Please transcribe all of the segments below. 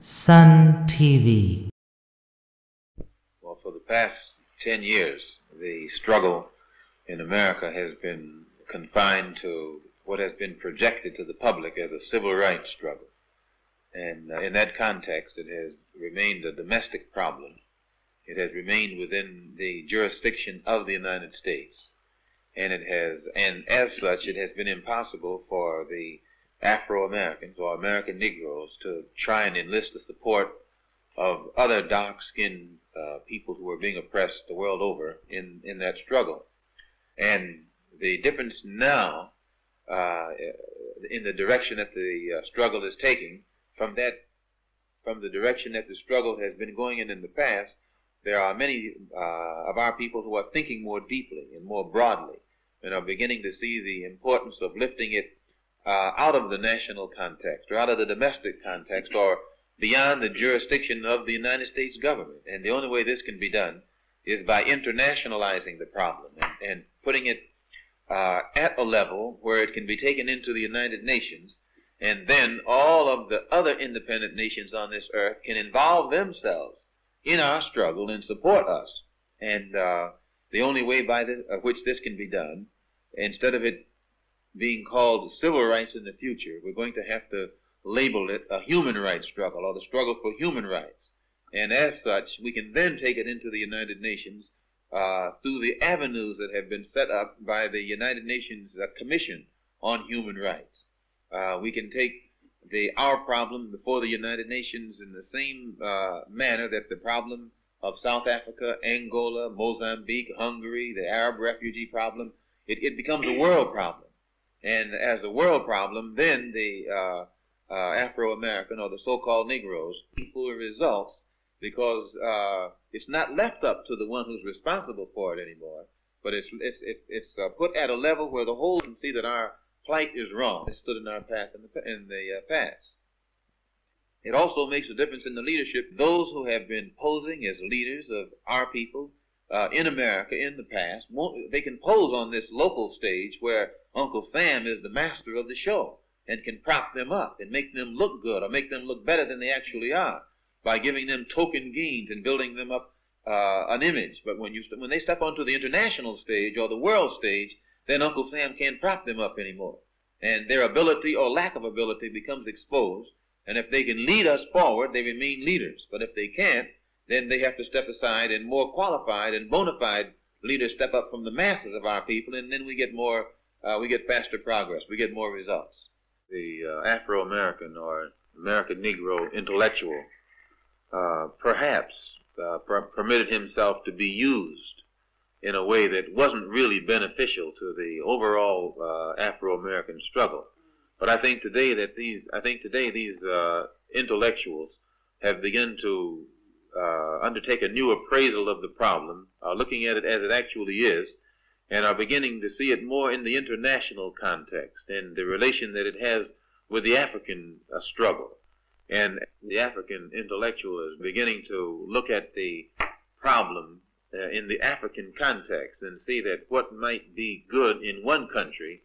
Sun TV. Well, for the past 10 years, the struggle in America has been confined to what has been projected to the public as a civil rights struggle. And in that context, it has remained a domestic problem. It has remained within the jurisdiction of the United States. And as such, it has been impossible for the Afro-Americans or American Negroes to try and enlist the support of other dark-skinned people who are being oppressed the world over in that struggle. And the difference now in the direction that the struggle is taking from the direction that the struggle has been going in the past, there are many of our people who are thinking more deeply and more broadly and are beginning to see the importance of lifting it out of the national context or out of the domestic context or beyond the jurisdiction of the United States government. And the only way this can be done is by internationalizing the problem and putting it at a level where it can be taken into the United Nations, and then all of the other independent nations on this earth can involve themselves in our struggle and support us. And the only way by which this can be done, instead of it being called civil rights in the future, we're going to have to label it a human rights struggle or the struggle for human rights. And as such, we can then take it into the United Nations through the avenues that have been set up by the United Nations Commission on Human Rights. We can take our problem before the United Nations in the same manner that the problem of South Africa, Angola, Mozambique, Hungary, the Arab refugee problem, it becomes a world problem. And as a world problem, then the Afro-American or the so-called Negroes people results, because it's not left up to the one who's responsible for it anymore, but it's put at a level where the whole can see that our plight is wrong. It stood in our path in the past. It also makes a difference in the leadership. Those who have been posing as leaders of our people in America in the past, they can pose on this local stage where Uncle Sam is the master of the show and can prop them up and make them look good or make them look better than they actually are by giving them token gains and building them up an image. But when they step onto the international stage or the world stage, then Uncle Sam can't prop them up anymore. And their ability or lack of ability becomes exposed. And if they can lead us forward, they remain leaders. But if they can't, then they have to step aside, and more qualified and bona fide leaders step up from the masses of our people, and then we get faster progress. We get more results. The Afro-American or American Negro intellectual perhaps permitted himself to be used in a way that wasn't really beneficial to the overall Afro-American struggle. But I think today these intellectuals have begun to undertake a new appraisal of the problem, looking at it as it actually is, and are beginning to see it more in the international context and the relation that it has with the African struggle. And the African intellectual is beginning to look at the problem in the African context and see that what might be good in one country,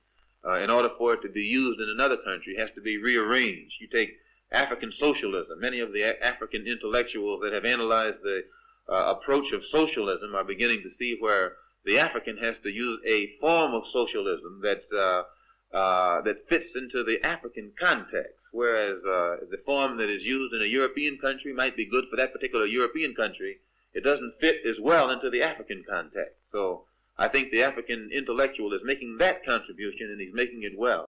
in order for it to be used in another country, has to be rearranged. You take African socialism. Many of the African intellectuals that have analyzed the approach of socialism are beginning to see where the African has to use a form of socialism that fits into the African context, whereas the form that is used in a European country might be good for that particular European country. It doesn't fit as well into the African context. So I think the African intellectual is making that contribution, and he's making it well.